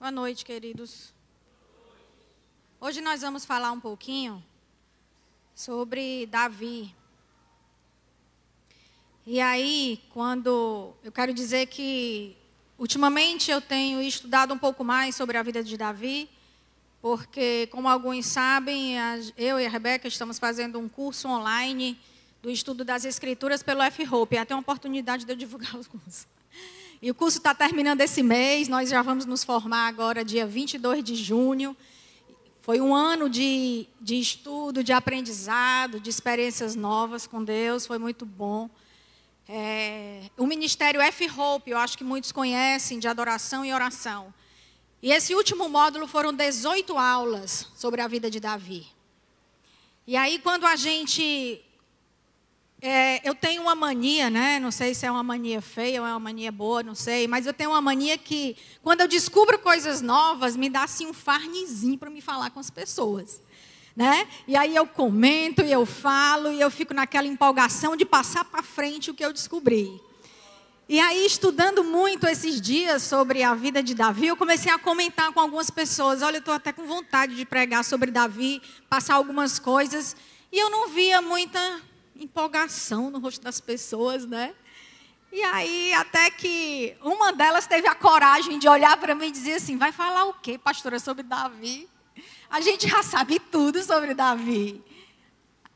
Boa noite, queridos. Hoje nós vamos falar um pouquinho sobre Davi. E aí, eu quero dizer que ultimamente eu tenho estudado um pouco mais sobre a vida de Davi, porque, como alguns sabem, eu e a Rebeca estamos fazendo um curso online do estudo das Escrituras pelo F-Hope. Até uma oportunidade de eu divulgar os cursos. E o curso está terminando esse mês, nós já vamos nos formar agora, dia 22 de junho. Foi um ano de estudo, de aprendizado, de experiências novas com Deus, foi muito bom. O Ministério F-Hope, eu acho que muitos conhecem, de adoração e oração. E esse último módulo foram 18 aulas sobre a vida de Davi. E aí, quando a gente... eu tenho uma mania, né? Não sei se é uma mania feia ou é uma mania boa, não sei. Mas eu tenho uma mania que, quando eu descubro coisas novas, me dá assim um farnizinho para me falar com as pessoas, né? E aí eu comento, e eu falo, e eu fico naquela empolgação de passar para frente o que eu descobri. E aí, estudando muito esses dias sobre a vida de Davi, eu comecei a comentar com algumas pessoas. Olha, eu estou até com vontade de pregar sobre Davi, passar algumas coisas. E eu não via muita empolgação no rosto das pessoas, né? E aí, até que uma delas teve a coragem de olhar para mim e dizer assim: vai falar o quê, pastora, sobre Davi? A gente já sabe tudo sobre Davi.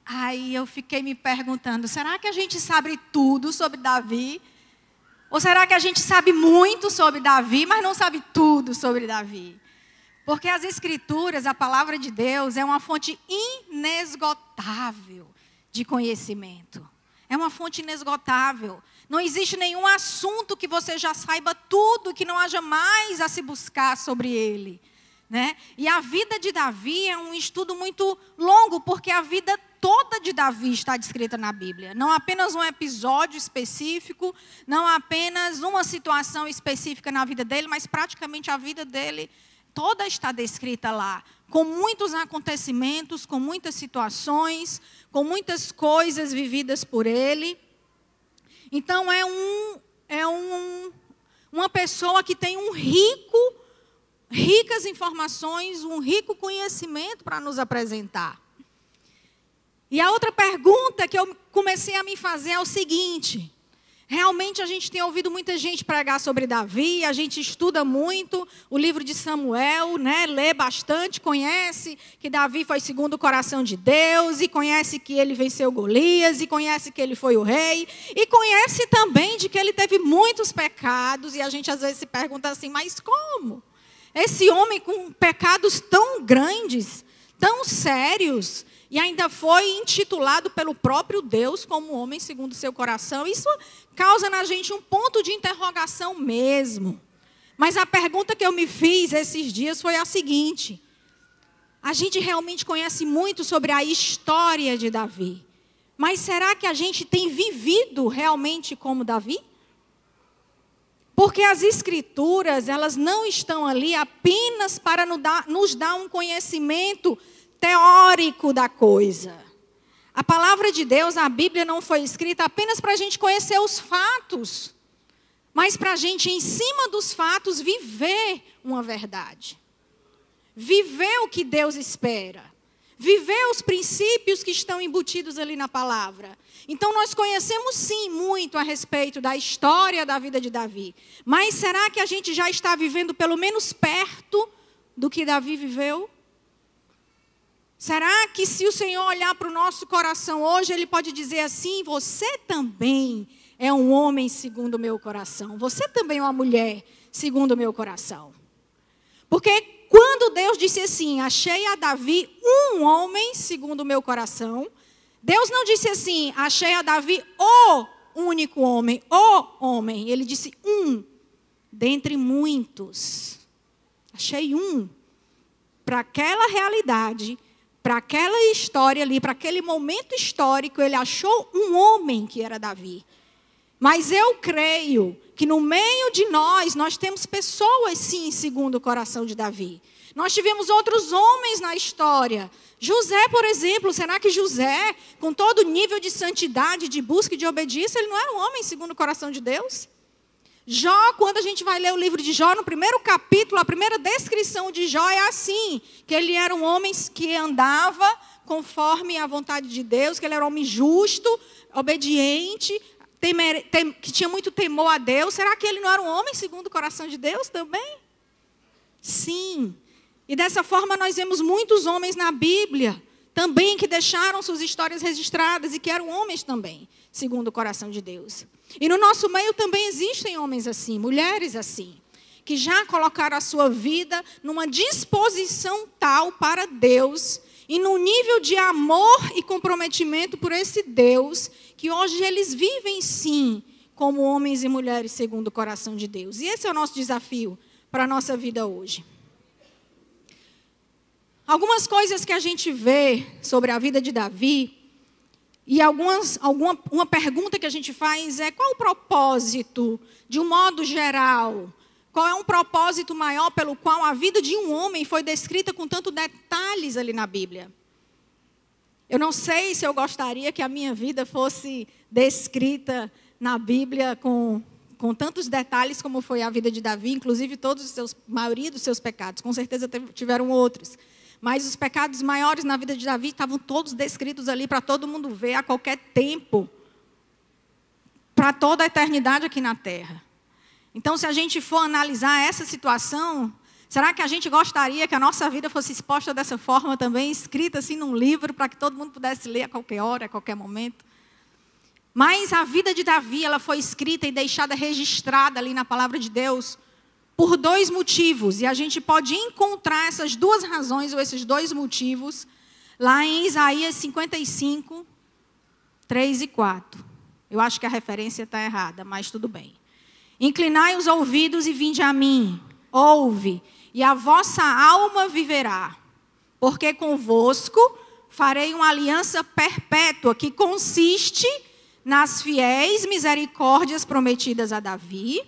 Aí eu fiquei me perguntando, será que a gente sabe tudo sobre Davi? Ou será que a gente sabe muito sobre Davi, mas não sabe tudo sobre Davi? Porque as Escrituras, a palavra de Deus, é uma fonte inesgotável de conhecimento. É uma fonte inesgotável. Não existe nenhum assunto que você já saiba tudo, que não haja mais a se buscar sobre ele, né? E a vida de Davi é um estudo muito longo, porque a vida toda de Davi está descrita na Bíblia. Não apenas um episódio específico, não apenas uma situação específica na vida dele, mas praticamente a vida dele toda está descrita lá, com muitos acontecimentos, com muitas situações, com muitas coisas vividas por ele. Então, uma pessoa que tem ricas informações, um rico conhecimento para nos apresentar. E a outra pergunta que eu comecei a me fazer é o seguinte: realmente a gente tem ouvido muita gente pregar sobre Davi, a gente estuda muito o livro de Samuel, né? Lê bastante, conhece que Davi foi segundo o coração de Deus, e conhece que ele venceu Golias, e conhece que ele foi o rei, e conhece também de que ele teve muitos pecados, e a gente às vezes se pergunta assim, mas como? Esse homem com pecados tão grandes, tão sérios, e ainda foi intitulado pelo próprio Deus como homem segundo o seu coração. Isso causa na gente um ponto de interrogação mesmo. Mas a pergunta que eu me fiz esses dias foi a seguinte: a gente realmente conhece muito sobre a história de Davi, mas será que a gente tem vivido realmente como Davi? Porque as Escrituras, elas não estão ali apenas para nos dar um conhecimento teórico da coisa. A palavra de Deus, a Bíblia, não foi escrita apenas para a gente conhecer os fatos, mas para a gente, em cima dos fatos, viver uma verdade. Viver o que Deus espera. Viver os princípios que estão embutidos ali na palavra. Então, nós conhecemos sim muito a respeito da história da vida de Davi. Mas será que a gente já está vivendo pelo menos perto do que Davi viveu? Será que se o Senhor olhar para o nosso coração hoje, Ele pode dizer assim: você também é um homem segundo o meu coração. Você também é uma mulher segundo o meu coração. Porque quando Deus disse assim: achei a Davi um homem segundo o meu coração, Deus não disse assim: achei a Davi o único homem, o homem. Ele disse um, dentre muitos. Achei um. Para aquela realidade, para aquela história ali, para aquele momento histórico, ele achou um homem que era Davi. Mas eu creio que no meio de nós temos pessoas sim, segundo o coração de Davi. Nós tivemos outros homens na história. José, por exemplo, será que José, com todo o nível de santidade, de busca e de obediência, ele não era um homem segundo o coração de Deus? Jó, quando a gente vai ler o livro de Jó, no primeiro capítulo, a primeira descrição de Jó é assim, que ele era um homem que andava conforme a vontade de Deus, que ele era um homem justo, obediente, que tinha muito temor a Deus. Será que ele não era um homem segundo o coração de Deus também? Sim. E dessa forma nós vemos muitos homens na Bíblia também que deixaram suas histórias registradas e que eram homens também, segundo o coração de Deus. E no nosso meio também existem homens assim, mulheres assim, que já colocaram a sua vida numa disposição tal para Deus e num nível de amor e comprometimento por esse Deus, que hoje eles vivem sim como homens e mulheres segundo o coração de Deus. E esse é o nosso desafio para a nossa vida hoje. Algumas coisas que a gente vê sobre a vida de Davi, e uma pergunta que a gente faz é: qual o propósito, de um modo geral? Qual é um propósito maior pelo qual a vida de um homem foi descrita com tantos detalhes ali na Bíblia? Eu não sei se eu gostaria que a minha vida fosse descrita na Bíblia com tantos detalhes como foi a vida de Davi, inclusive maioria dos seus pecados. Com certeza tiveram outros. Mas os pecados maiores na vida de Davi estavam todos descritos ali para todo mundo ver a qualquer tempo. Para toda a eternidade aqui na terra. Então, se a gente for analisar essa situação, será que a gente gostaria que a nossa vida fosse exposta dessa forma também, escrita assim num livro, para que todo mundo pudesse ler a qualquer hora, a qualquer momento? Mas a vida de Davi, ela foi escrita e deixada registrada ali na palavra de Deus por dois motivos. E a gente pode encontrar essas duas razões, ou esses dois motivos, lá em Isaías 55, 3 e 4. Eu acho que a referência está errada, mas tudo bem. Inclinai os ouvidos e vinde a mim, ouve, e a vossa alma viverá. Porque convosco farei uma aliança perpétua, que consiste nas fiéis misericórdias prometidas a Davi.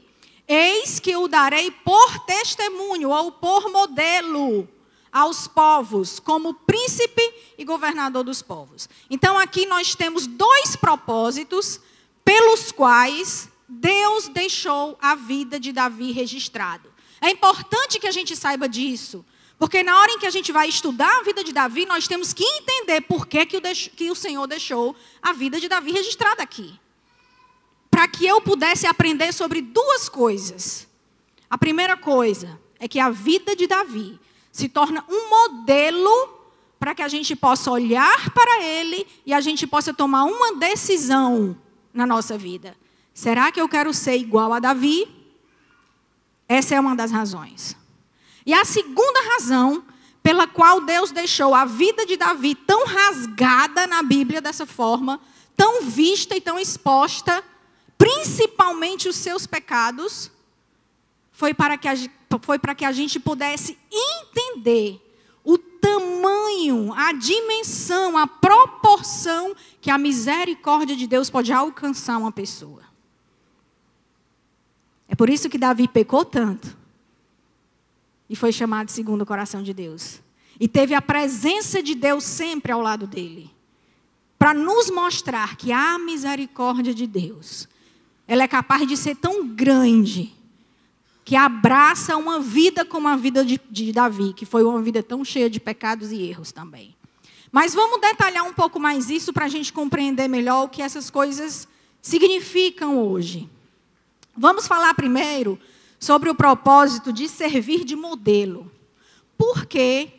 Eis que o darei por testemunho, ou por modelo, aos povos, como príncipe e governador dos povos. Então, aqui nós temos dois propósitos pelos quais Deus deixou a vida de Davi registrado. É importante que a gente saiba disso, porque na hora em que a gente vai estudar a vida de Davi, nós temos que entender por que o Senhor deixou a vida de Davi registrada aqui. Para que eu pudesse aprender sobre duas coisas. A primeira coisa é que a vida de Davi se torna um modelo para que a gente possa olhar para ele e a gente possa tomar uma decisão na nossa vida. Será que eu quero ser igual a Davi? Essa é uma das razões. E a segunda razão pela qual Deus deixou a vida de Davi tão rasgada na Bíblia dessa forma, tão vista e tão exposta, principalmente os seus pecados, foi para que a gente pudesse entender o tamanho, a dimensão, a proporção que a misericórdia de Deus pode alcançar uma pessoa. É por isso que Davi pecou tanto e foi chamado segundo o coração de Deus. E teve a presença de Deus sempre ao lado dele, para nos mostrar que a misericórdia de Deus, ela é capaz de ser tão grande, que abraça uma vida como a vida de Davi, que foi uma vida tão cheia de pecados e erros também. Mas vamos detalhar um pouco mais isso para a gente compreender melhor o que essas coisas significam hoje. Vamos falar primeiro sobre o propósito de servir de modelo. Por que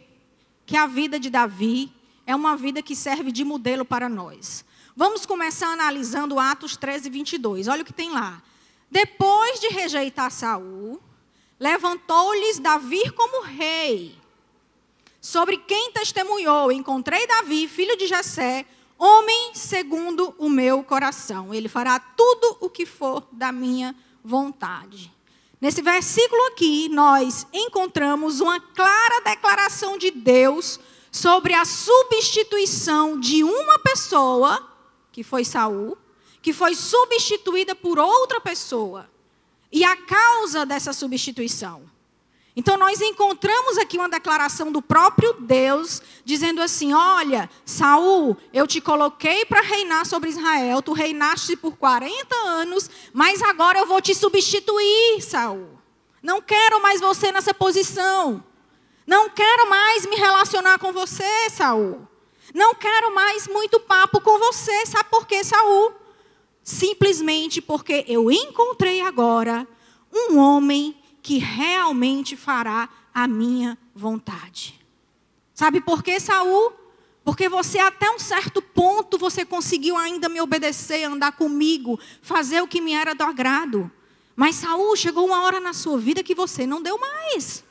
a vida de Davi é uma vida que serve de modelo para nós? Vamos começar analisando Atos 13, 22. Olha o que tem lá. Depois de rejeitar Saul, levantou-lhes Davi como rei, sobre quem testemunhou: encontrei Davi, filho de Jessé, homem segundo o meu coração. Ele fará tudo o que for da minha vontade. Nesse versículo aqui, nós encontramos uma clara declaração de Deus sobre a substituição de uma pessoa, que foi Saul, que foi substituída por outra pessoa. E a causa dessa substituição. Então nós encontramos aqui uma declaração do próprio Deus, dizendo assim: olha, Saul, eu te coloquei para reinar sobre Israel, tu reinaste por 40 anos, mas agora eu vou te substituir, Saul. Não quero mais você nessa posição. Não quero mais me relacionar com você, Saul. Não quero mais muito papo com você. Sabe por quê, Saul? Simplesmente porque eu encontrei agora um homem que realmente fará a minha vontade. Sabe por quê, Saul? Porque você até um certo ponto você conseguiu ainda me obedecer, andar comigo, fazer o que me era do agrado. Mas Saul, chegou uma hora na sua vida que você não deu mais.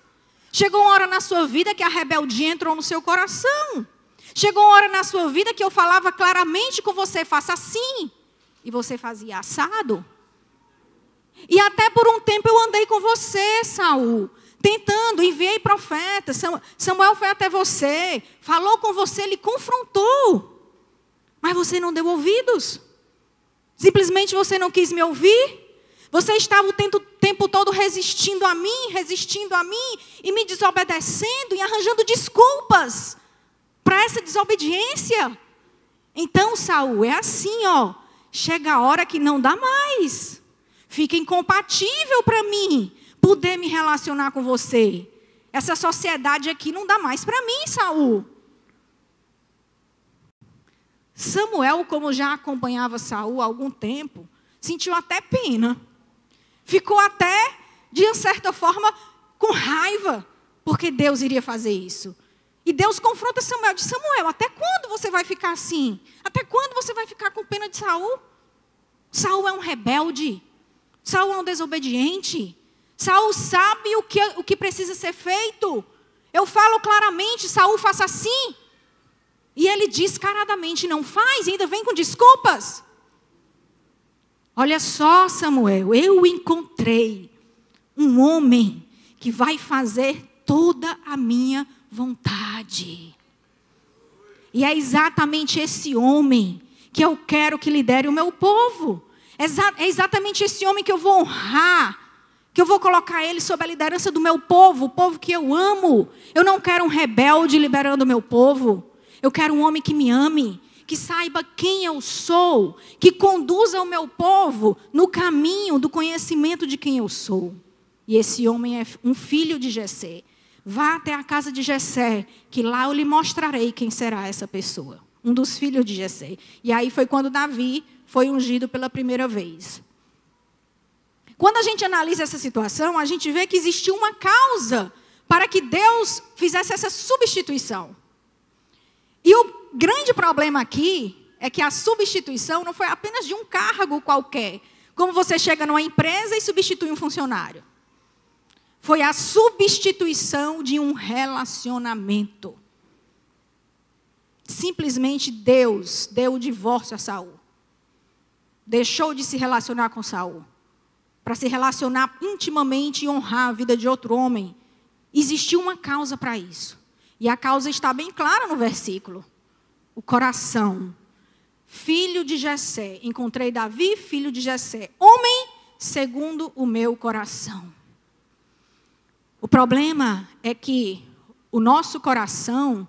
Chegou uma hora na sua vida que a rebeldia entrou no seu coração. Chegou uma hora na sua vida que eu falava claramente com você: faça assim. E você fazia assado. E até por um tempo eu andei com você, Saul, tentando, enviei profetas. Samuel foi até você, falou com você, lhe confrontou. Mas você não deu ouvidos. Simplesmente você não quis me ouvir. Você estava o tempo todo resistindo a mim e me desobedecendo e arranjando desculpas para essa desobediência. Então, Saul, é assim, ó, chega a hora que não dá mais. Fica incompatível para mim poder me relacionar com você. Essa sociedade aqui não dá mais para mim, Saul. Samuel, como já acompanhava Saul há algum tempo, sentiu até pena. Ficou até, de certa forma, com raiva, porque Deus iria fazer isso. E Deus confronta Samuel, diz: Samuel, até quando você vai ficar assim? Até quando você vai ficar com pena de Saul? Saul é um rebelde. Saul é um desobediente. Saul sabe o que precisa ser feito. Eu falo claramente: Saul, faça assim. E ele descaradamente não faz, e ainda vem com desculpas. Olha só, Samuel, eu encontrei um homem que vai fazer toda a minha vontade. E é exatamente esse homem que eu quero que lidere o meu povo. É exatamente esse homem que eu vou honrar, que eu vou colocar ele sob a liderança do meu povo, o povo que eu amo. Eu não quero um rebelde liderando o meu povo. Eu quero um homem que me ame, que saiba quem eu sou, que conduza o meu povo no caminho do conhecimento de quem eu sou. E esse homem é um filho de Jessé. Vá até a casa de Jessé, que lá eu lhe mostrarei quem será essa pessoa. Um dos filhos de Jessé. E aí foi quando Davi foi ungido pela primeira vez. Quando a gente analisa essa situação, a gente vê que existiu uma causa para que Deus fizesse essa substituição. E o grande problema aqui é que a substituição não foi apenas de um cargo qualquer, como você chega numa empresa e substitui um funcionário. Foi a substituição de um relacionamento. Simplesmente Deus deu o divórcio a Saul. Deixou de se relacionar com Saul, para se relacionar intimamente e honrar a vida de outro homem. Existiu uma causa para isso. E a causa está bem clara no versículo. O coração. Filho de Jessé. Encontrei Davi, filho de Jessé. Homem segundo o meu coração. O problema é que o nosso coração,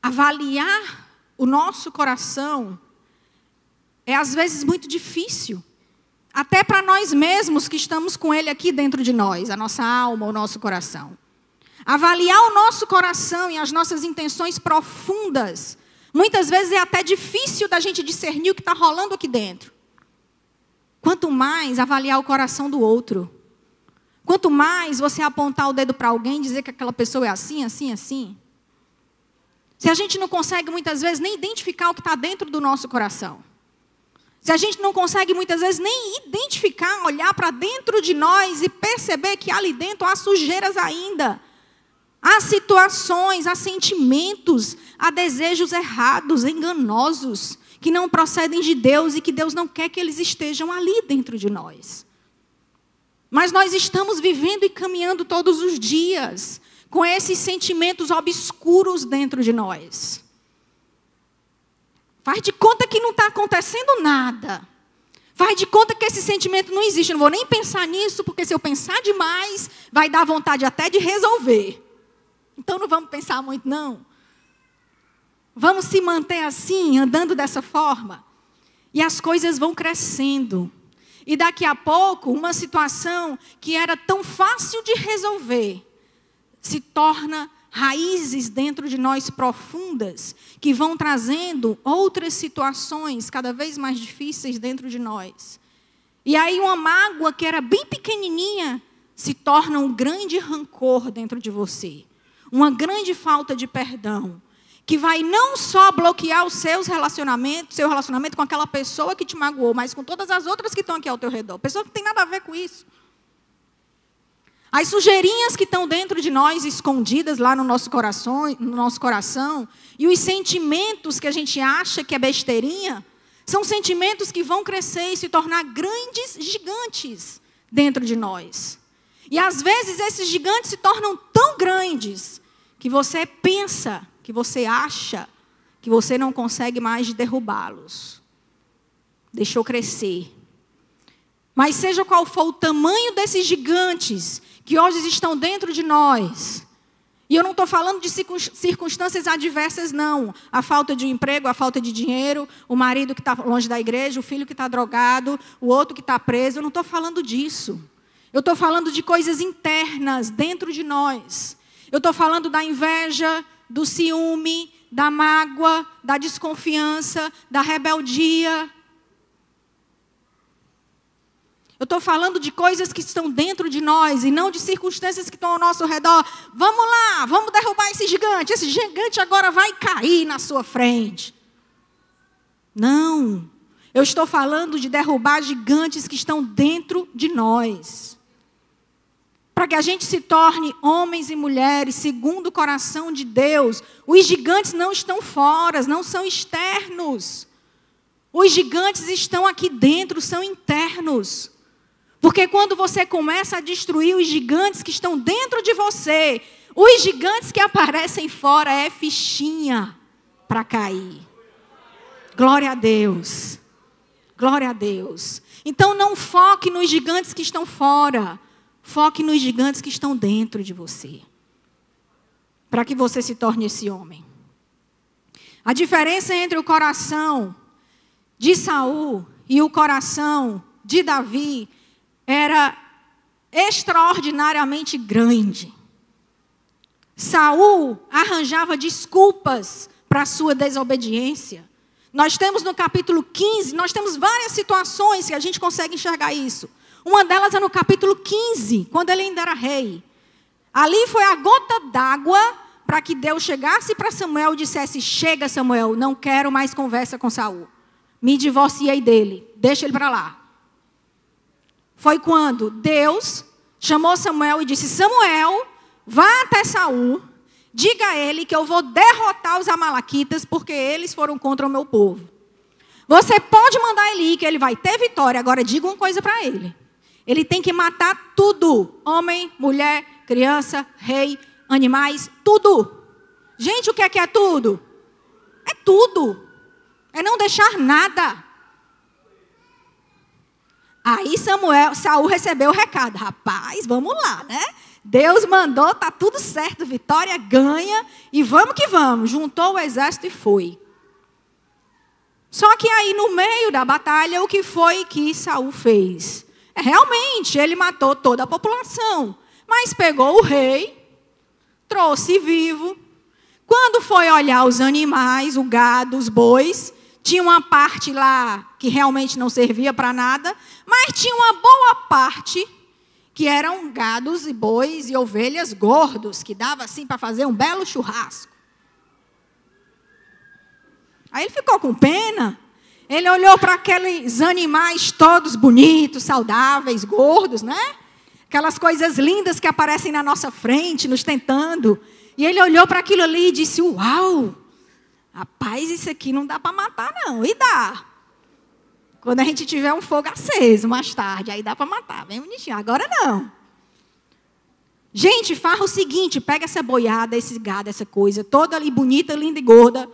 avaliar o nosso coração, é às vezes muito difícil. Até para nós mesmos que estamos com ele aqui dentro de nós, a nossa alma, o nosso coração. Avaliar o nosso coração e as nossas intenções profundas, muitas vezes é até difícil da gente discernir o que está rolando aqui dentro. Quanto mais avaliar o coração do outro. Quanto mais você apontar o dedo para alguém e dizer que aquela pessoa é assim, assim, assim. Se a gente não consegue muitas vezes nem identificar o que está dentro do nosso coração. Se a gente não consegue muitas vezes nem identificar, olhar para dentro de nós e perceber que ali dentro há sujeiras ainda. Há situações, há sentimentos, há desejos errados, enganosos, que não procedem de Deus e que Deus não quer que eles estejam ali dentro de nós. Mas nós estamos vivendo e caminhando todos os dias com esses sentimentos obscuros dentro de nós. Faz de conta que não está acontecendo nada. Faz de conta que esse sentimento não existe. Eu não vou nem pensar nisso, porque se eu pensar demais, vai dar vontade até de resolver. Então não vamos pensar muito, não. Vamos se manter assim, andando dessa forma. E as coisas vão crescendo. E daqui a pouco, uma situação que era tão fácil de resolver, se torna raízes dentro de nós profundas, que vão trazendo outras situações cada vez mais difíceis dentro de nós. E aí uma mágoa que era bem pequenininha, se torna um grande rancor dentro de você. Uma grande falta de perdão. Que vai não só bloquear os seus relacionamentos, seu relacionamento com aquela pessoa que te magoou, mas com todas as outras que estão aqui ao teu redor. Pessoa que não tem nada a ver com isso. As sujeirinhas que estão dentro de nós, escondidas lá no nosso coração, e os sentimentos que a gente acha que é besteirinha, são sentimentos que vão crescer e se tornar grandes gigantes dentro de nós. E às vezes esses gigantes se tornam tão grandes que você pensa, que você acha que você não consegue mais derrubá-los. Deixou crescer. Mas seja qual for o tamanho desses gigantes que hoje estão dentro de nós, e eu não estou falando de circunstâncias adversas, não. A falta de emprego, a falta de dinheiro, o marido que está longe da igreja, o filho que está drogado, o outro que está preso, eu não estou falando disso. Eu estou falando de coisas internas dentro de nós. Eu estou falando da inveja, do ciúme, da mágoa, da desconfiança, da rebeldia. Eu estou falando de coisas que estão dentro de nós e não de circunstâncias que estão ao nosso redor. Vamos lá, vamos derrubar esse gigante. Esse gigante agora vai cair na sua frente. Não. Eu estou falando de derrubar gigantes que estão dentro de nós. Para que a gente se torne homens e mulheres segundo o coração de Deus. Os gigantes não estão fora, não são externos. Os gigantes estão aqui dentro, são internos. Porque quando você começa a destruir os gigantes que estão dentro de você, os gigantes que aparecem fora é fichinha para cair. Glória a Deus. Glória a Deus. Então não foque nos gigantes que estão fora. Foque nos gigantes que estão dentro de você. Para que você se torne esse homem. A diferença entre o coração de Saul e o coração de Davi era extraordinariamente grande. Saul arranjava desculpas para a sua desobediência. Nós temos no capítulo 15, nós temos várias situações que a gente consegue enxergar isso. Uma delas é no capítulo 15, quando ele ainda era rei. Ali foi a gota d'água para que Deus chegasse para Samuel e dissesse: chega, Samuel, não quero mais conversa com Saul. Me divorciei dele, deixa ele para lá. Foi quando Deus chamou Samuel e disse: Samuel, vá até Saul, diga a ele que eu vou derrotar os amalequitas porque eles foram contra o meu povo. Você pode mandar ele ir, que ele vai ter vitória. Agora diga uma coisa para ele. Ele tem que matar tudo. Homem, mulher, criança, rei, animais, tudo. Gente, o que é tudo? É tudo. É não deixar nada. Aí Saul recebeu o recado. Rapaz, vamos lá, né? Deus mandou, tá tudo certo, vitória, ganha. E vamos que vamos. Juntou o exército e foi. Só que aí no meio da batalha, o que foi que Saul fez? Realmente, ele matou toda a população. Mas pegou o rei, trouxe vivo. Quando foi olhar os animais, o gado, os bois, tinha uma parte lá que realmente não servia para nada, mas tinha uma boa parte que eram gados e bois e ovelhas gordos, que dava assim para fazer um belo churrasco. Aí ele ficou com pena. Ele olhou para aqueles animais todos bonitos, saudáveis, gordos, né? Aquelas coisas lindas que aparecem na nossa frente, nos tentando. E ele olhou para aquilo ali e disse: uau! Rapaz, isso aqui não dá para matar, não. E dá. Quando a gente tiver um fogo aceso mais tarde, aí dá para matar. Bem bonitinho. Agora não. Gente, farra o seguinte: pega essa boiada, esse gado, essa coisa, toda ali bonita, linda e gorda,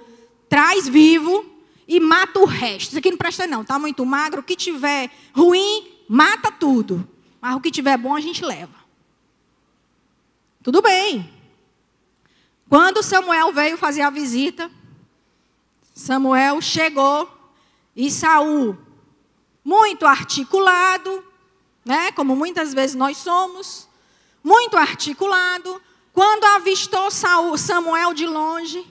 traz vivo e mata o resto. Isso aqui não presta não, está muito magro. O que tiver ruim, mata tudo. Mas o que tiver bom, a gente leva. Tudo bem. Quando Samuel veio fazer a visita, Samuel chegou e Saul, muito articulado, né, como muitas vezes nós somos, muito articulado, quando avistou Samuel de longe,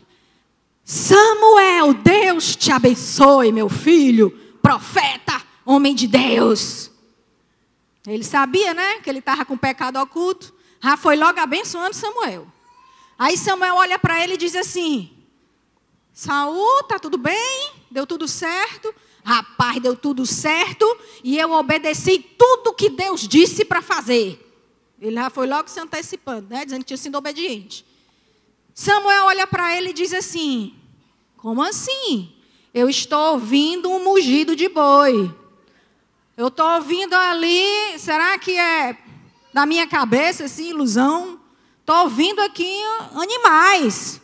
Samuel, Deus te abençoe, meu filho, profeta, homem de Deus. Ele sabia, né, que ele estava com pecado oculto, já foi logo abençoando Samuel. Aí Samuel olha para ele e diz assim, Saul, tá tudo bem? Deu tudo certo? Rapaz, deu tudo certo e eu obedeci tudo que Deus disse para fazer. Ele já foi logo se antecipando, né, dizendo que tinha sido obediente. Samuel olha para ele e diz assim, como assim? Eu estou ouvindo um mugido de boi. Eu estou ouvindo ali, será que é da minha cabeça, assim, ilusão? Estou ouvindo aqui animais.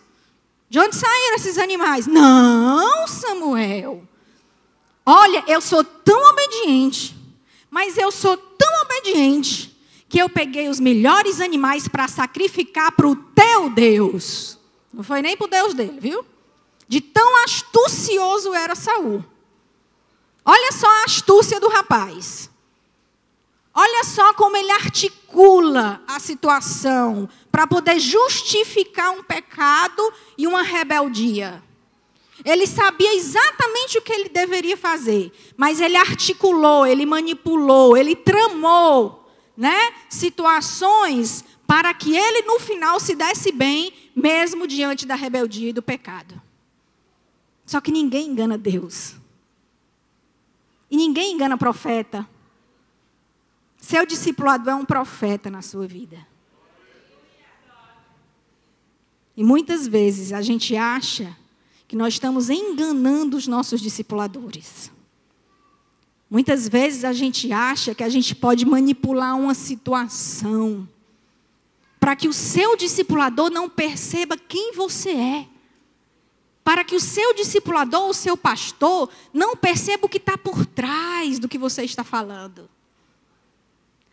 De onde saíram esses animais? Não, Samuel. Olha, eu sou tão obediente, mas eu sou tão obediente, que eu peguei os melhores animais para sacrificar para o teu Deus. Não foi nem para o Deus dele, viu? De tão astucioso era Saul. Olha só a astúcia do rapaz. Olha só como ele articula a situação para poder justificar um pecado e uma rebeldia. Ele sabia exatamente o que ele deveria fazer, mas ele articulou, ele manipulou, ele tramou, né, situações para que ele no final se desse bem, mesmo diante da rebeldia e do pecado. Só que ninguém engana Deus. E ninguém engana profeta. Seu discipulado é um profeta na sua vida. E muitas vezes a gente acha que nós estamos enganando os nossos discipuladores. Muitas vezes a gente acha que a gente pode manipular uma situação para que o seu discipulador não perceba quem você é. Para que o seu discipulador, o seu pastor, não perceba o que está por trás do que você está falando.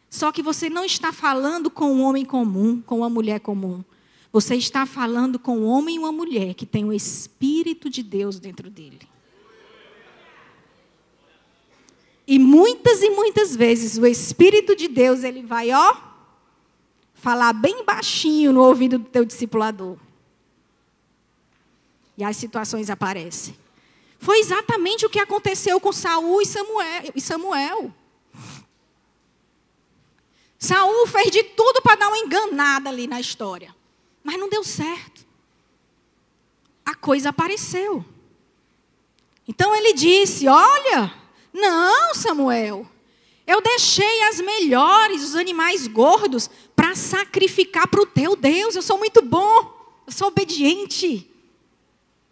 Só que você não está falando com um homem comum, com uma mulher comum. Você está falando com um homem e uma mulher que tem o Espírito de Deus dentro dele. E muitas vezes o Espírito de Deus, ele vai, falar bem baixinho no ouvido do teu discipulador. E as situações aparecem. Foi exatamente o que aconteceu com Saul e Samuel. Saul fez de tudo para dar uma enganada ali na história. Mas não deu certo. A coisa apareceu. Então ele disse, olha, não, Samuel, eu deixei as melhores, os animais gordos, para sacrificar para o teu Deus. Eu sou muito bom, eu sou obediente.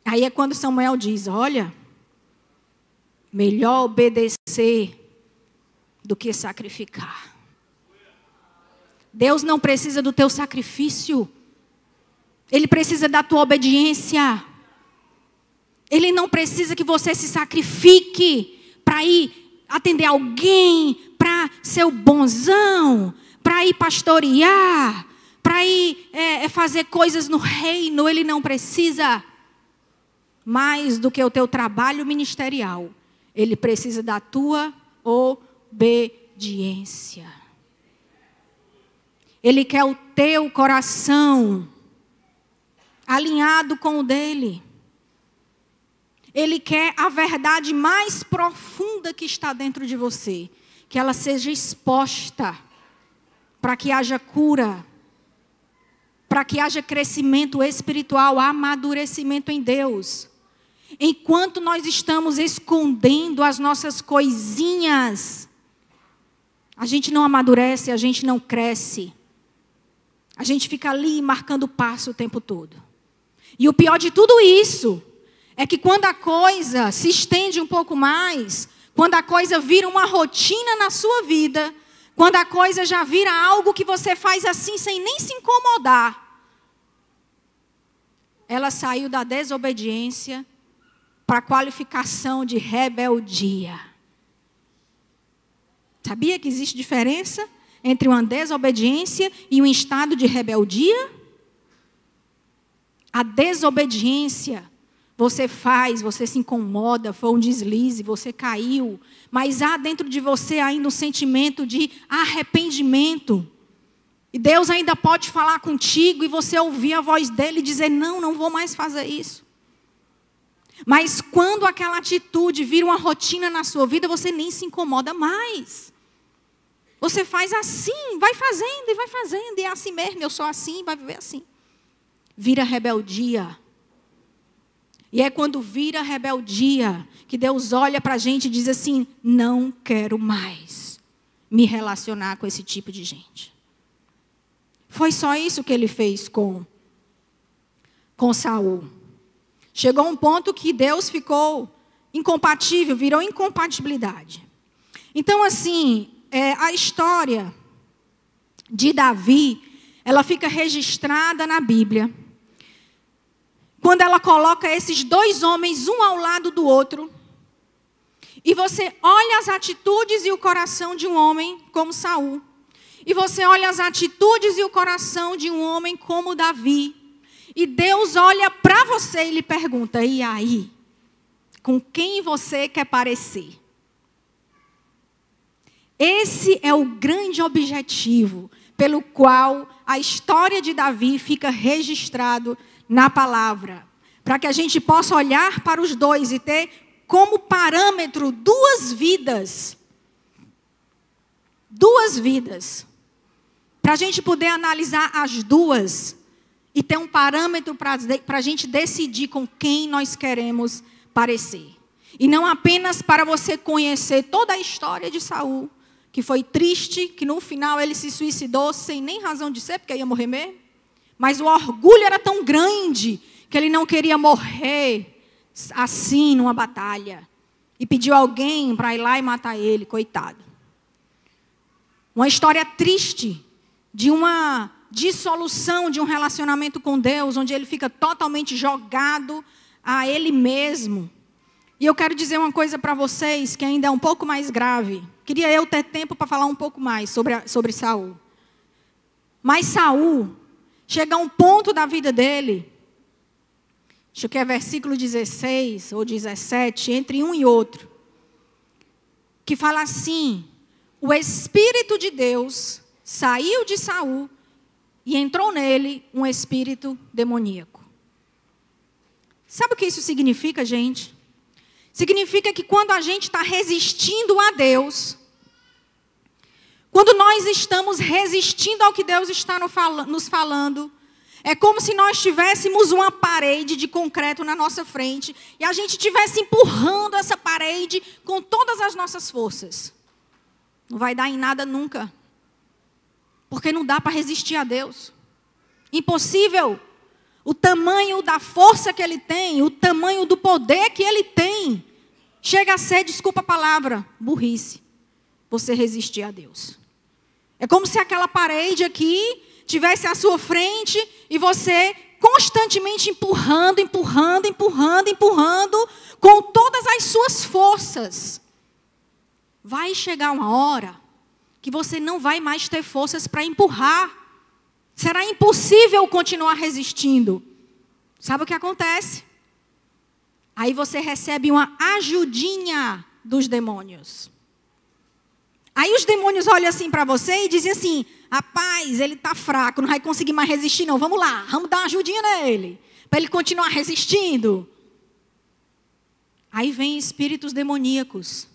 Aí é quando Samuel diz, olha, melhor obedecer do que sacrificar. Deus não precisa do teu sacrifício. Ele precisa da tua obediência. Ele não precisa que você se sacrifique para ir atender alguém, para ser o bonzão, para ir pastorear, para ir fazer coisas no reino. Ele não precisa mais do que o teu trabalho ministerial. Ele precisa da tua obediência. Ele quer o teu coração alinhado com o dele. Ele quer a verdade mais profunda que está dentro de você. Que ela seja exposta para que haja cura. Para que haja crescimento espiritual, amadurecimento em Deus. Enquanto nós estamos escondendo as nossas coisinhas, a gente não amadurece, a gente não cresce. A gente fica ali marcando passo o tempo todo. E o pior de tudo isso é que quando a coisa se estende um pouco mais, quando a coisa vira uma rotina na sua vida, quando a coisa já vira algo que você faz assim sem nem se incomodar, ela saiu da desobediência para a qualificação de rebeldia. Sabia que existe diferença entre uma desobediência e um estado de rebeldia? A desobediência, você faz, você se incomoda, foi um deslize, você caiu, mas há dentro de você ainda um sentimento de arrependimento. E Deus ainda pode falar contigo e você ouvir a voz dele e dizer, não vou mais fazer isso. Mas quando aquela atitude vira uma rotina na sua vida, você nem se incomoda mais. Você faz assim, vai fazendo, e é assim mesmo, eu sou assim, vai viver assim. Vira rebeldia. E é quando vira rebeldia que Deus olha para a gente e diz assim, não quero mais me relacionar com esse tipo de gente. Foi só isso que ele fez com Saul. Chegou um ponto que Deus ficou incompatível, virou incompatibilidade. Então, assim, a história de Davi, ela fica registrada na Bíblia. Quando ela coloca esses dois homens, um ao lado do outro, e você olha as atitudes e o coração de um homem como Saul, e você olha as atitudes e o coração de um homem como Davi, e Deus olha para você e lhe pergunta, e aí? Com quem você quer parecer? Esse é o grande objetivo pelo qual a história de Davi fica registrado na palavra. Para que a gente possa olhar para os dois e ter como parâmetro duas vidas. Duas vidas. Para a gente poder analisar as duas e ter um parâmetro para a gente decidir com quem nós queremos parecer. E não apenas para você conhecer toda a história de Saul, que foi triste, que no final ele se suicidou sem nem razão de ser, porque ia morrer mesmo. Mas o orgulho era tão grande que ele não queria morrer assim numa batalha. E pediu alguém para ir lá e matar ele, coitado. Uma história triste de uma dissolução de um relacionamento com Deus, onde ele fica totalmente jogado a ele mesmo. E eu quero dizer uma coisa para vocês que ainda é um pouco mais grave. Queria eu ter tempo para falar um pouco mais sobre Saul. Mas Saul chega a um ponto da vida dele, acho que é versículo 16 ou 17, entre um e outro, que fala assim, o Espírito de Deus saiu de Saul e entrou nele um espírito demoníaco. Sabe o que isso significa, gente? Significa que quando a gente está resistindo a Deus, quando nós estamos resistindo ao que Deus está nos falando, é como se nós tivéssemos uma parede de concreto na nossa frente e a gente estivesse empurrando essa parede com todas as nossas forças. Não vai dar em nada nunca. Porque não dá para resistir a Deus. Impossível. O tamanho da força que Ele tem, o tamanho do poder que Ele tem, chega a ser, desculpa a palavra, burrice. Você resistir a Deus. É como se aquela parede aqui tivesse à sua frente e você constantemente empurrando com todas as suas forças. Vai chegar uma hora que você não vai mais ter forças para empurrar. Será impossível continuar resistindo. Sabe o que acontece? Aí você recebe uma ajudinha dos demônios. Aí os demônios olham assim para você e dizem assim, rapaz, ele está fraco, não vai conseguir mais resistir não, vamos lá, vamos dar uma ajudinha nele, para ele continuar resistindo. Aí vem espíritos demoníacos.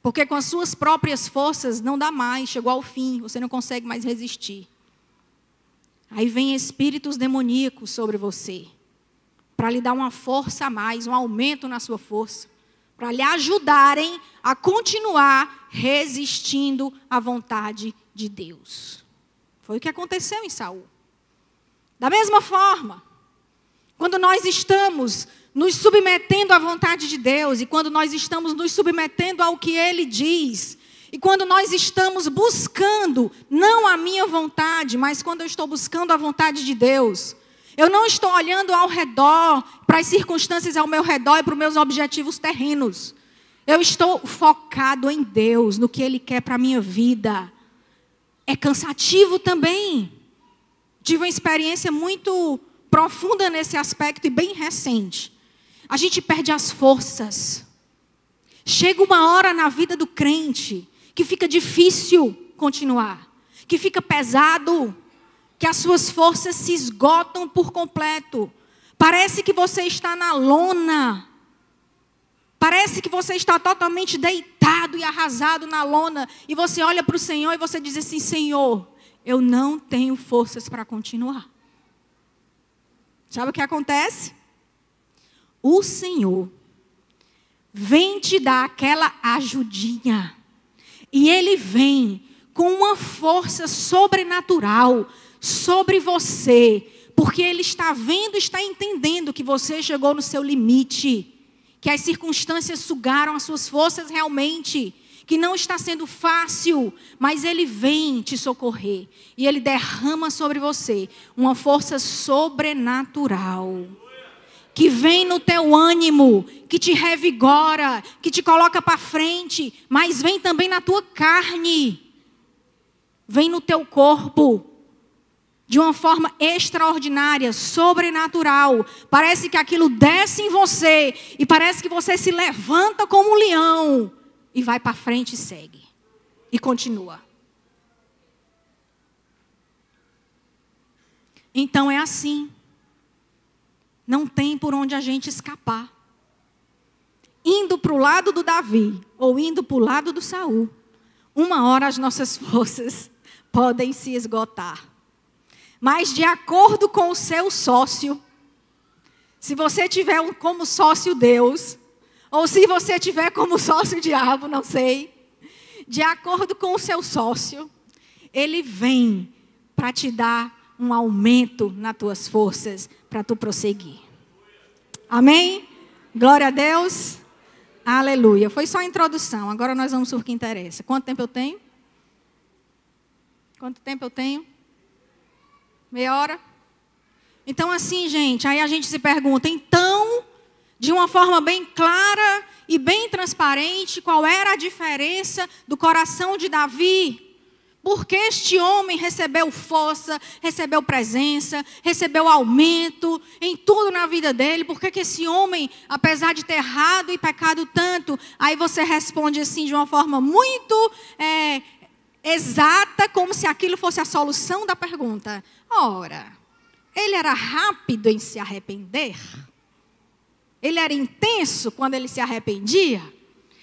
Porque com as suas próprias forças não dá mais, chegou ao fim, você não consegue mais resistir. Aí vem espíritos demoníacos sobre você, para lhe dar uma força a mais, um aumento na sua força, para lhe ajudarem a continuar resistindo à vontade de Deus. Foi o que aconteceu em Saul. Da mesma forma, quando nós estamos nos submetendo à vontade de Deus, e quando nós estamos nos submetendo ao que Ele diz, e quando nós estamos buscando, não a minha vontade, mas quando eu estou buscando a vontade de Deus, Eu não estou olhando ao redor, para as circunstâncias ao meu redor e para os meus objetivos terrenos. Eu estou focado em Deus, no que Ele quer para a minha vida. É cansativo também. Tive uma experiência muito profunda nesse aspecto e bem recente. A gente perde as forças. Chega uma hora na vida do crente que fica difícil continuar, que fica pesado, que as suas forças se esgotam por completo. Parece que você está na lona. Parece que você está totalmente deitado e arrasado na lona. E você olha para o Senhor e você diz assim: Senhor, eu não tenho forças para continuar. Sabe o que acontece? O Senhor vem te dar aquela ajudinha. E Ele vem com uma força sobrenatural sobre você. Porque Ele está vendo, está entendendo que você chegou no seu limite. Que as circunstâncias sugaram as suas forças realmente. Que não está sendo fácil, mas Ele vem te socorrer. E Ele derrama sobre você uma força sobrenatural. Que vem no teu ânimo, que te revigora, que te coloca para frente. Mas vem também na tua carne. Vem no teu corpo. De uma forma extraordinária, sobrenatural. Parece que aquilo desce em você. E parece que você se levanta como um leão. E vai para frente e segue. E continua. Então é assim. Não tem por onde a gente escapar. Indo para o lado do Davi. Ou indo para o lado do Saul. Uma hora as nossas forças podem se esgotar. Mas de acordo com o seu sócio. Se você tiver como sócio Deus. Ou se você tiver como sócio o diabo, não sei. De acordo com o seu sócio, ele vem para te dar um aumento nas tuas forças para tu prosseguir. Amém? Glória a Deus. Aleluia. Foi só a introdução. Agora nós vamos para o que interessa. Quanto tempo eu tenho? Quanto tempo eu tenho? Meia hora? Então assim, gente, aí a gente se pergunta, então, de uma forma bem clara e bem transparente, qual era a diferença do coração de Davi? Porque este homem recebeu força, recebeu presença, recebeu aumento em tudo na vida dele. Por que esse homem, apesar de ter errado e pecado tanto, aí você responde assim de uma forma muito exata, como se aquilo fosse a solução da pergunta. Ora, ele era rápido em se arrepender? Ele era intenso quando ele se arrependia?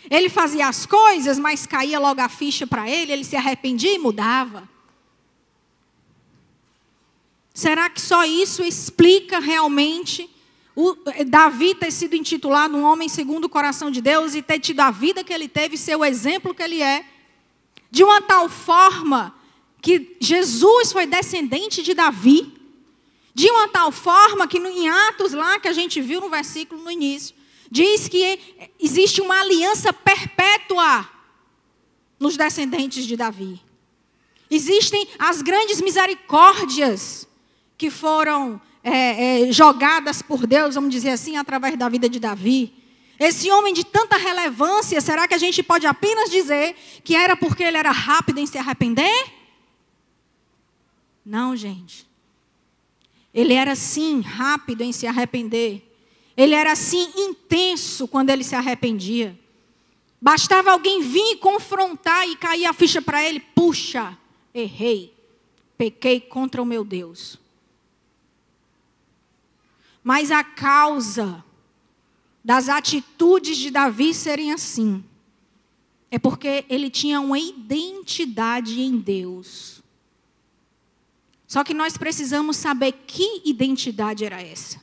Ele fazia as coisas, mas caía logo a ficha para ele, ele se arrependia e mudava? Será que só isso explica realmente Davi ter sido intitulado um homem segundo o coração de Deus e ter tido a vida que ele teve, ser o exemplo que ele é? De uma tal forma que Jesus foi descendente de Davi. De uma tal forma que em Atos lá, que a gente viu no versículo no início, diz que existe uma aliança perpétua nos descendentes de Davi. Existem as grandes misericórdias que foram jogadas por Deus, vamos dizer assim, através da vida de Davi. Esse homem de tanta relevância, será que a gente pode apenas dizer que era porque ele era rápido em se arrepender? Não, gente. Ele era sim rápido em se arrepender. Ele era sim intenso quando ele se arrependia. Bastava alguém vir confrontar e cair a ficha para ele. Puxa, errei. Pequei contra o meu Deus. Mas a causa das atitudes de Davi serem assim é porque ele tinha uma identidade em Deus. Só que nós precisamos saber que identidade era essa.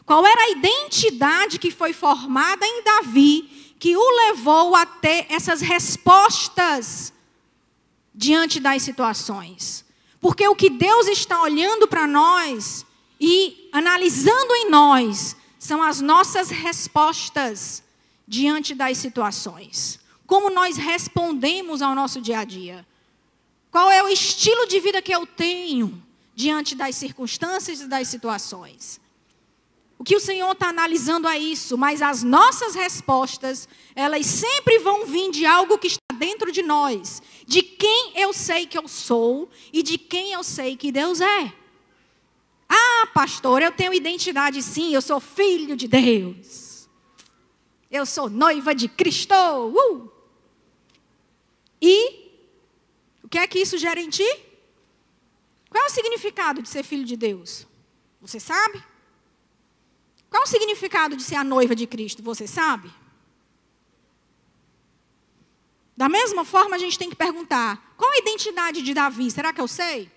Qual era a identidade que foi formada em Davi, que o levou a ter essas respostas diante das situações? Porque o que Deus está olhando para nós e analisando em nós são as nossas respostas diante das situações. Como nós respondemos ao nosso dia a dia. Qual é o estilo de vida que eu tenho diante das circunstâncias e das situações. O que o Senhor está analisando é isso, mas as nossas respostas, elas sempre vão vir de algo que está dentro de nós, de quem eu sei que eu sou e de quem eu sei que Deus é. Ah, pastor, eu tenho identidade sim, eu sou filho de Deus. Eu sou noiva de Cristo. E o que é que isso gera em ti? Qual é o significado de ser filho de Deus? Você sabe? Qual é o significado de ser a noiva de Cristo? Você sabe? Da mesma forma, a gente tem que perguntar, qual a identidade de Davi? Será que eu sei?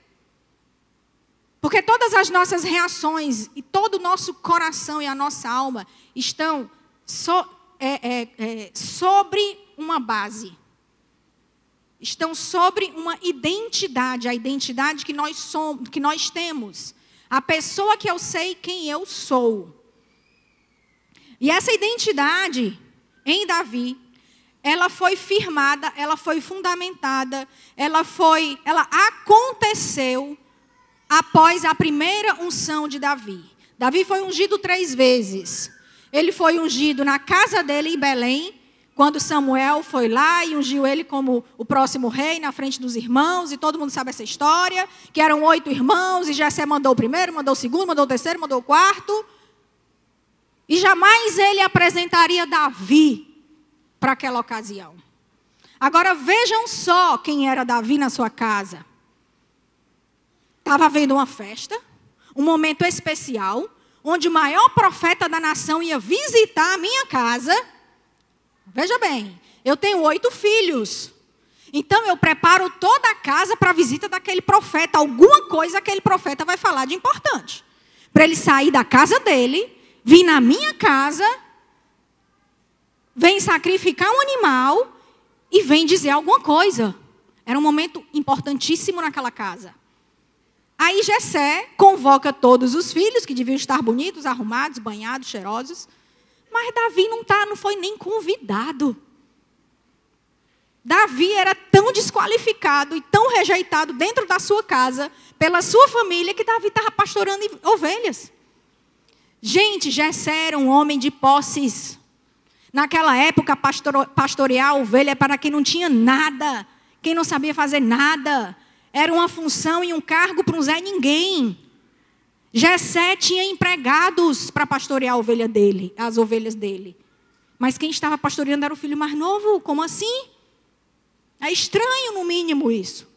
Porque todas as reações e todo o nosso coração e a nossa alma estão sobre uma base. Estão sobre uma identidade, a identidade que nós somos, que nós temos. A pessoa que eu sei quem eu sou. E essa identidade em Davi, ela foi firmada, ela foi fundamentada, ela aconteceu após a primeira unção de Davi. Davi foi ungido 3 vezes. Ele foi ungido na casa dele em Belém, quando Samuel foi lá e ungiu ele como o próximo rei na frente dos irmãos, e todo mundo sabe essa história, que eram 8 irmãos, e Jessé mandou o primeiro, mandou o segundo, mandou o terceiro, mandou o quarto. E jamais ele apresentaria Davi para aquela ocasião. Agora vejam só quem era Davi na sua casa. Estava havendo uma festa, um momento especial, onde o maior profeta da nação ia visitar a minha casa. Veja bem, eu tenho 8 filhos. Então eu preparo toda a casa para a visita daquele profeta. Alguma coisa aquele profeta vai falar de importante. Para ele sair da casa dele, vir na minha casa, vem sacrificar um animal e vem dizer alguma coisa. Era um momento importantíssimo naquela casa. Aí Jessé convoca todos os filhos, que deviam estar bonitos, arrumados, banhados, cheirosos. Mas Davi não foi nem convidado. Davi era tão desqualificado e tão rejeitado dentro da sua casa, pela sua família, que Davi estava pastorando ovelhas. Gente, Jessé era um homem de posses. Naquela época, pastorear a ovelha é para quem não tinha nada, quem não sabia fazer nada. Era uma função e um cargo para um Zé Ninguém. Jessé tinha empregados para pastorear as ovelhas dele. Mas quem estava pastoreando era o filho mais novo. Como assim? É estranho, no mínimo, isso.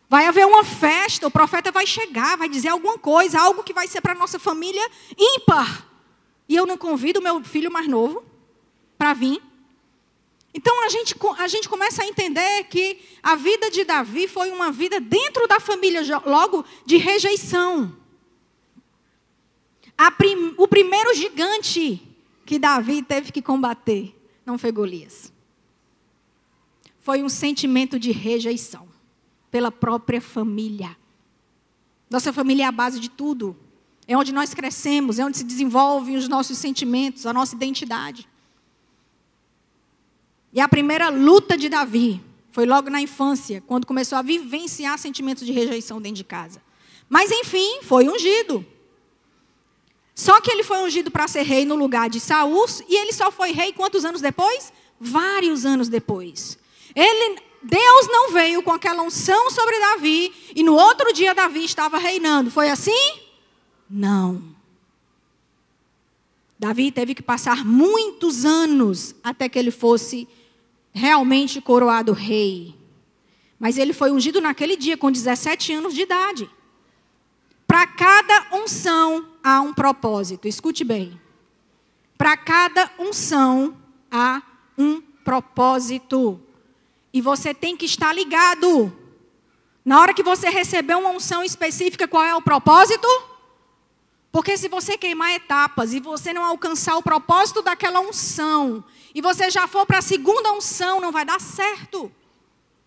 Vai haver uma festa, o profeta vai chegar, vai dizer alguma coisa, algo que vai ser para a nossa família ímpar. E eu não convido o meu filho mais novo para vir. Então a gente começa a entender que a vida de Davi foi uma vida dentro da família, logo de rejeição. O primeiro gigante que Davi teve que combater não foi Golias. Foi um sentimento de rejeição pela própria família. Nossa família é a base de tudo. É onde nós crescemos, é onde se desenvolvem os nossos sentimentos, a nossa identidade. E a primeira luta de Davi foi logo na infância, quando começou a vivenciar sentimentos de rejeição dentro de casa. Mas, enfim, foi ungido. Só que ele foi ungido para ser rei no lugar de Saul, e ele só foi rei quantos anos depois? Vários anos depois. Deus não veio com aquela unção sobre Davi, e no outro dia Davi estava reinando. Foi assim? Não. Davi teve que passar muitos anos até que ele fosse realmente coroado rei. Mas ele foi ungido naquele dia, com 17 anos de idade. Para cada unção há um propósito. Escute bem. Para cada unção há um propósito. E você tem que estar ligado. Na hora que você receber uma unção específica, qual é o propósito? Porque se você queimar etapas e você não alcançar o propósito daquela unção, e você já for para a segunda unção, não vai dar certo.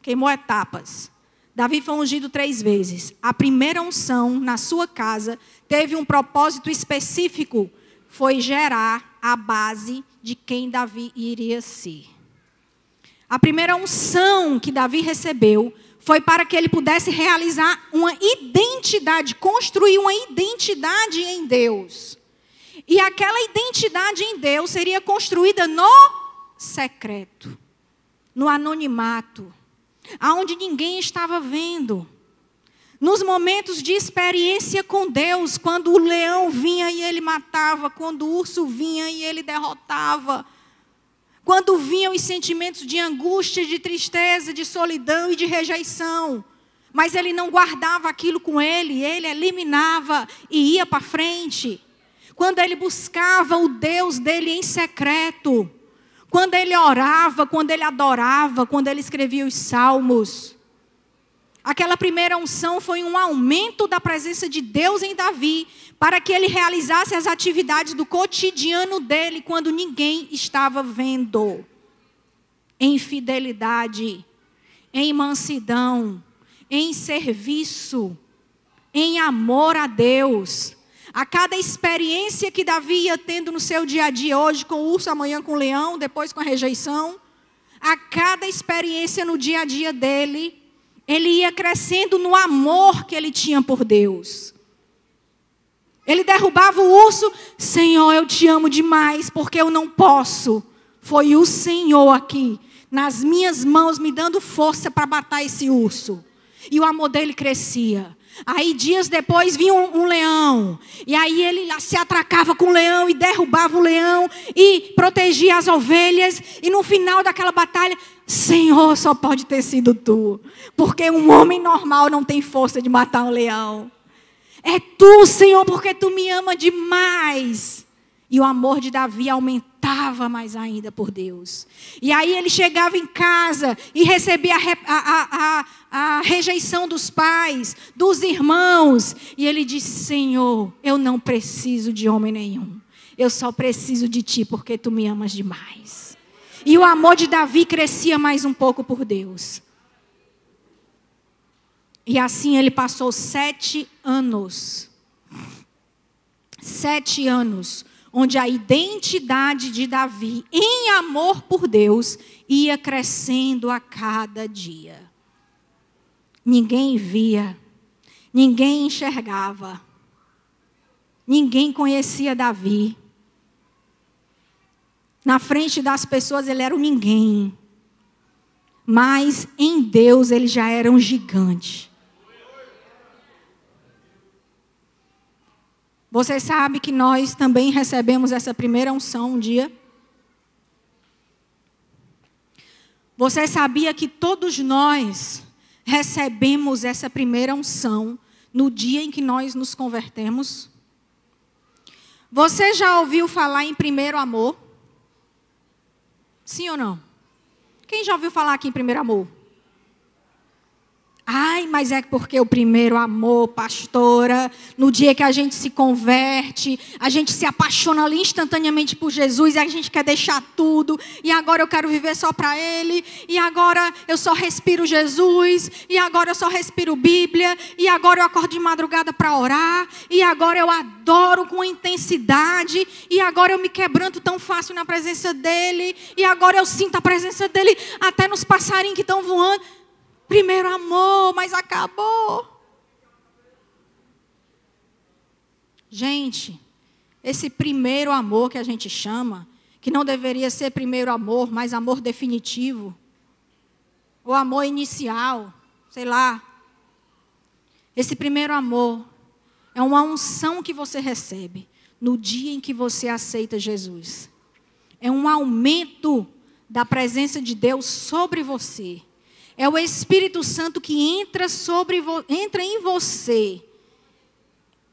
Queimou etapas. Davi foi ungido 3 vezes. A primeira unção na sua casa teve um propósito específico. Foi gerar a base de quem Davi iria ser. A primeira unção que Davi recebeu foi para que ele pudesse realizar uma identidade, construir uma identidade em Deus. E aquela identidade em Deus seria construída no secreto, no anonimato, aonde ninguém estava vendo. Nos momentos de experiência com Deus, quando o leão vinha e ele matava, quando o urso vinha e ele derrotava, quando vinham os sentimentos de angústia, de tristeza, de solidão e de rejeição, mas ele não guardava aquilo com ele eliminava e ia para frente. Quando ele buscava o Deus dele em secreto, quando ele orava, quando ele adorava, quando ele escrevia os salmos. Aquela primeira unção foi um aumento da presença de Deus em Davi, para que ele realizasse as atividades do cotidiano dele, quando ninguém estava vendo. Em fidelidade, em mansidão, em serviço, em amor a Deus. A cada experiência que Davi ia tendo no seu dia a dia, hoje com o urso, amanhã com o leão, depois com a rejeição. A cada experiência no dia a dia dele, ele ia crescendo no amor que ele tinha por Deus. Ele derrubava o urso, Senhor, eu te amo demais, porque eu não posso. Foi o Senhor aqui, nas minhas mãos, me dando força para matar esse urso. E o amor dele crescia. Aí dias depois vinha um leão. E aí ele se atracava com o leão e derrubava o leão e protegia as ovelhas. E no final daquela batalha, Senhor, só pode ter sido tu. Porque um homem normal não tem força de matar um leão. É tu, Senhor, porque tu me ama demais. E o amor de Davi aumentava mais ainda por Deus. E aí ele chegava em casa e recebia a rejeição dos pais, dos irmãos. E ele disse, Senhor, eu não preciso de homem nenhum. Eu só preciso de ti porque tu me amas demais. E o amor de Davi crescia mais um pouco por Deus. E assim ele passou 7 anos. 7 anos. Onde a identidade de Davi em amor por Deus ia crescendo a cada dia. Ninguém via, ninguém enxergava, ninguém conhecia Davi. Na frente das pessoas ele era um ninguém, mas em Deus ele já era um gigante. Você sabe que nós também recebemos essa primeira unção um dia? Você sabia que todos nós recebemos essa primeira unção no dia em que nós nos convertemos? Você já ouviu falar em primeiro amor? Sim ou não? Quem já ouviu falar aqui em primeiro amor? Ai, mas é porque o primeiro amor, pastora, no dia que a gente se converte, a gente se apaixona ali instantaneamente por Jesus e a gente quer deixar tudo. E agora eu quero viver só para Ele. E agora eu só respiro Jesus. E agora eu só respiro Bíblia. E agora eu acordo de madrugada para orar. E agora eu adoro com intensidade. E agora eu me quebranto tão fácil na presença dEle. E agora eu sinto a presença dEle até nos passarinhos que estão voando. Primeiro amor, mas acabou. Gente, esse primeiro amor que a gente chama, que não deveria ser primeiro amor, mas amor definitivo, ou amor inicial, sei lá. Esse primeiro amor é uma unção que você recebe no dia em que você aceita Jesus. É um aumento da presença de Deus sobre você. É o Espírito Santo que entra em você.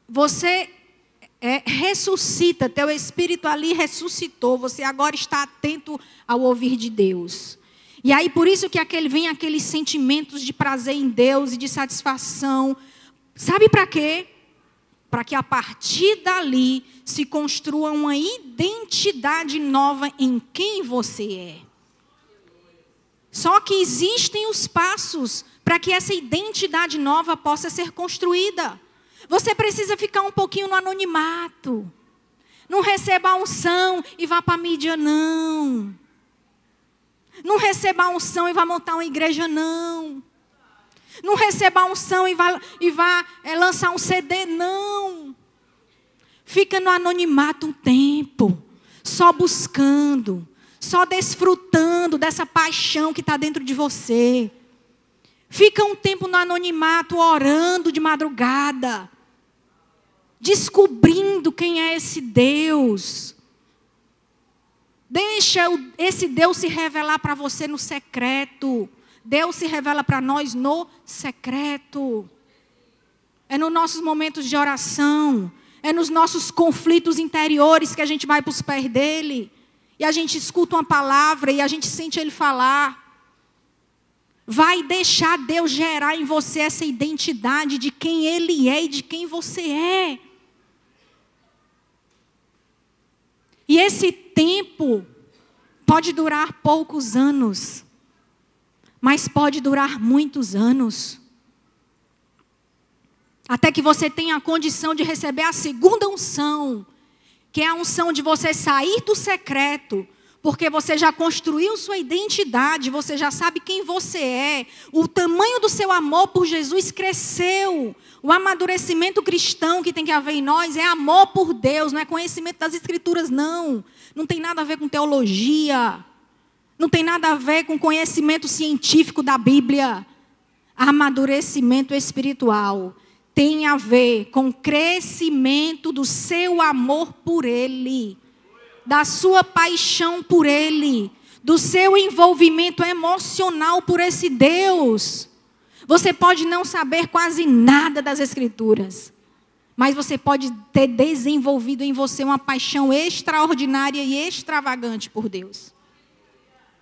Você ressuscita, teu espírito ali ressuscitou. Você agora está atento ao ouvir de Deus. E aí por isso que vem aqueles sentimentos de prazer em Deus e de satisfação. Sabe para quê? Para que a partir dali se construa uma identidade nova em quem você é. Só que existem os passos para que essa identidade nova possa ser construída. Você precisa ficar um pouquinho no anonimato. Não receba a unção e vá para a mídia, não. Não receba a unção e vá montar uma igreja, não. Não receba a unção e vá lançar um CD, não. Fica no anonimato um tempo, só buscando, só desfrutando dessa paixão que está dentro de você. Fica um tempo no anonimato, orando de madrugada, descobrindo quem é esse Deus. Deixa esse Deus se revelar para você no secreto. Deus se revela para nós no secreto. É nos nossos momentos de oração. É nos nossos conflitos interiores que a gente vai para os pés dele. E a gente escuta uma palavra e a gente sente ele falar. Vai deixar Deus gerar em você essa identidade de quem ele é e de quem você é. E esse tempo pode durar poucos anos, mas pode durar muitos anos. Até que você tenha a condição de receber a segunda unção, que é a unção de você sair do secreto, porque você já construiu sua identidade, você já sabe quem você é, o tamanho do seu amor por Jesus cresceu. O amadurecimento cristão que tem que haver em nós é amor por Deus, não é conhecimento das Escrituras, não. Não tem nada a ver com teologia, não tem nada a ver com conhecimento científico da Bíblia. Amadurecimento espiritual tem a ver com crescimento do seu amor por Ele, da sua paixão por Ele, do seu envolvimento emocional por esse Deus. Você pode não saber quase nada das Escrituras, mas você pode ter desenvolvido em você uma paixão extraordinária e extravagante por Deus.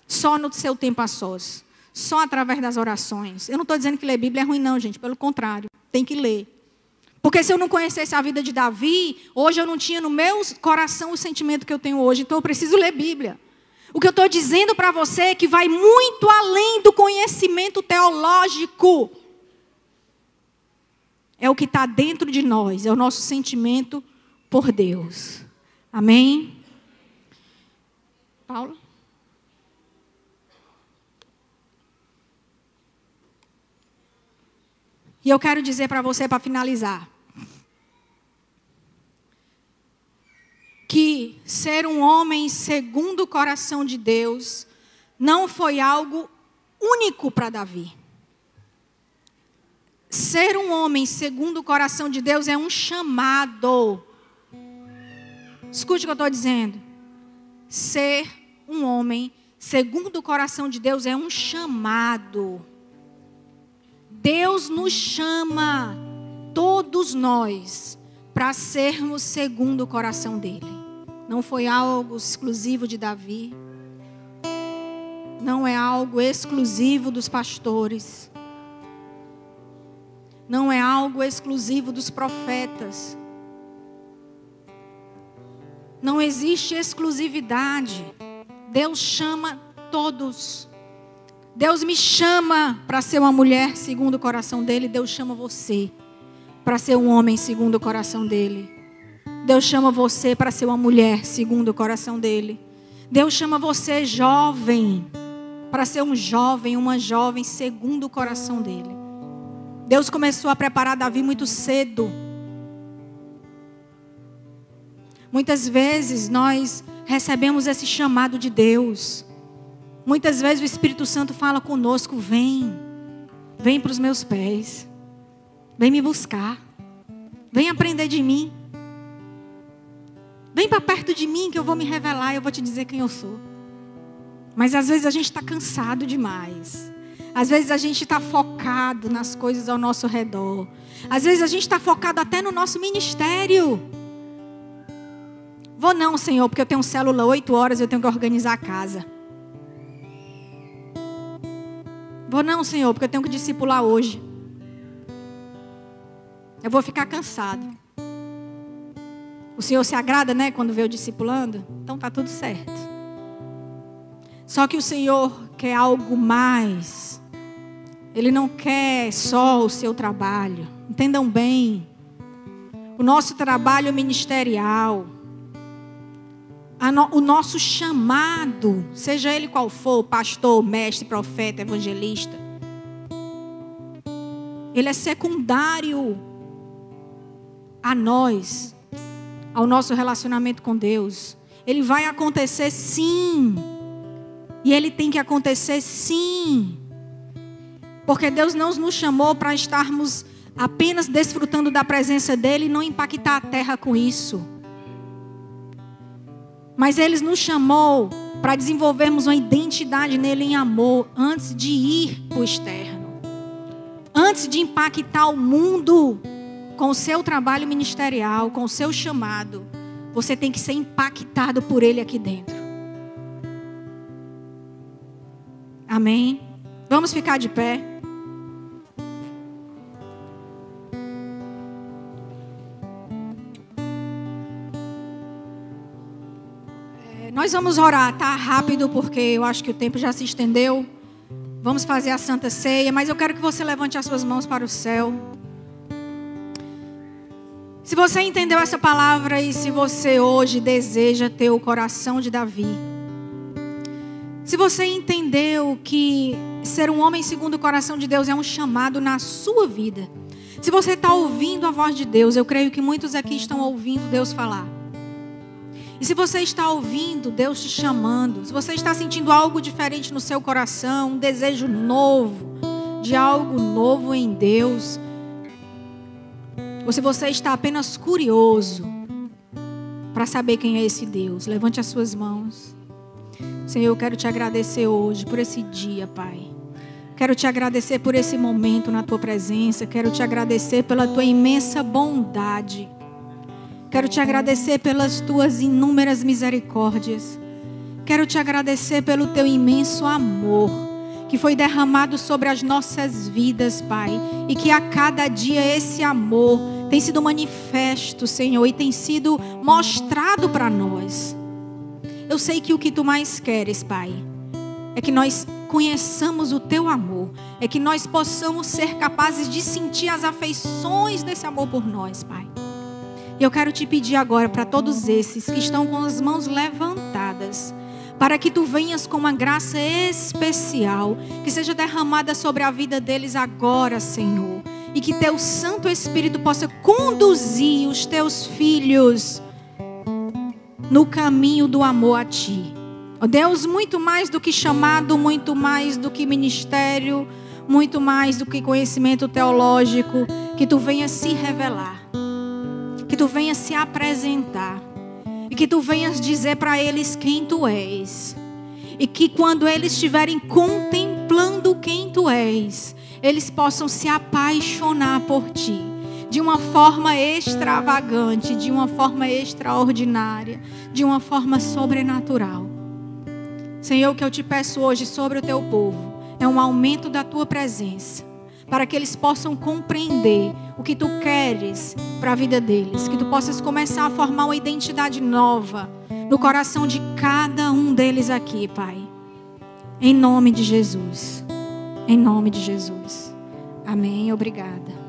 Só no seu tempo a sós, só através das orações. Eu não estou dizendo que ler Bíblia é ruim não, gente, pelo contrário, tem que ler. Porque se eu não conhecesse a vida de Davi, hoje eu não tinha no meu coração o sentimento que eu tenho hoje. Então eu preciso ler Bíblia. O que eu estou dizendo para você é que vai muito além do conhecimento teológico. É o que está dentro de nós, é o nosso sentimento por Deus. Amém? Paulo? E eu quero dizer para você, para finalizar, que ser um homem segundo o coração de Deus não foi algo único para Davi. Ser um homem segundo o coração de Deus é um chamado. Escute o que eu estou dizendo. Ser um homem segundo o coração de Deus é um chamado. Deus nos chama, todos nós, para sermos segundo o coração dele. Não foi algo exclusivo de Davi. Não é algo exclusivo dos pastores. Não é algo exclusivo dos profetas. Não existe exclusividade. Deus chama todos. Deus me chama para ser uma mulher segundo o coração dele. Deus chama você para ser um homem segundo o coração dele. Deus chama você para ser uma mulher segundo o coração dele. Deus chama você, jovem, para ser um jovem, uma jovem segundo o coração dele. Deus começou a preparar Davi muito cedo. Muitas vezes nós recebemos esse chamado de Deus. Muitas vezes o Espírito Santo fala conosco: vem para os meus pés, vem me buscar, vem aprender de mim, vem para perto de mim que eu vou me revelar, eu vou te dizer quem eu sou. Mas às vezes a gente está cansado demais, às vezes a gente está focado nas coisas ao nosso redor, às vezes a gente está focado até no nosso ministério. Vou não, Senhor, porque eu tenho célula 8 horas, eu tenho que organizar a casa. Vou não, Senhor, porque eu tenho que discipular hoje. Eu vou ficar cansado. O Senhor se agrada, né, quando vê eu discipulando? Então tá tudo certo. Só que o Senhor quer algo mais. Ele não quer só o seu trabalho. Entendam bem. O nosso trabalho ministerial, o nosso chamado, seja ele qual for, pastor, mestre, profeta, evangelista, ele é secundário a nós, ao nosso relacionamento com Deus. Ele vai acontecer sim, e ele tem que acontecer sim, porque Deus não nos chamou para estarmos apenas desfrutando da presença dele e não impactar a terra com isso. Mas Ele nos chamou para desenvolvermos uma identidade nele em amor antes de ir para o externo. Antes de impactar o mundo com o seu trabalho ministerial, com o seu chamado, você tem que ser impactado por Ele aqui dentro. Amém? Vamos ficar de pé. Nós vamos orar, tá? Rápido, porque eu acho que o tempo já se estendeu. Vamos fazer a Santa Ceia, mas eu quero que você levante as suas mãos para o céu. Se você entendeu essa palavra e se você hoje deseja ter o coração de Davi, se você entendeu que ser um homem segundo o coração de Deus é um chamado na sua vida, se você está ouvindo a voz de Deus, eu creio que muitos aqui estão ouvindo Deus falar. E se você está ouvindo Deus te chamando, se você está sentindo algo diferente no seu coração, um desejo novo, de algo novo em Deus, ou se você está apenas curioso para saber quem é esse Deus, levante as suas mãos. Senhor, eu quero te agradecer hoje por esse dia, Pai. Quero te agradecer por esse momento na tua presença. Quero te agradecer pela tua imensa bondade. Quero te agradecer pelas tuas inúmeras misericórdias. Quero te agradecer pelo teu imenso amor que foi derramado sobre as nossas vidas, Pai. E que a cada dia esse amor tem sido manifesto, Senhor, e tem sido mostrado para nós. Eu sei que o que tu mais queres, Pai, é que nós conheçamos o teu amor. É que nós possamos ser capazes de sentir as afeições desse amor por nós, Pai. E eu quero te pedir agora para todos esses que estão com as mãos levantadas, para que tu venhas com uma graça especial, que seja derramada sobre a vida deles agora, Senhor. E que teu Santo Espírito possa conduzir os teus filhos no caminho do amor a ti. Ó Deus, muito mais do que chamado, muito mais do que ministério, muito mais do que conhecimento teológico, que tu venhas se revelar. Que tu venhas se apresentar. E que tu venhas dizer para eles quem tu és. E que quando eles estiverem contemplando quem tu és, eles possam se apaixonar por ti. De uma forma extravagante, de uma forma extraordinária, de uma forma sobrenatural. Senhor, o que eu te peço hoje sobre o teu povo é um aumento da tua presença. Para que eles possam compreender o que tu queres para a vida deles. Que tu possas começar a formar uma identidade nova no coração de cada um deles aqui, Pai. Em nome de Jesus. Em nome de Jesus. Amém. Obrigada.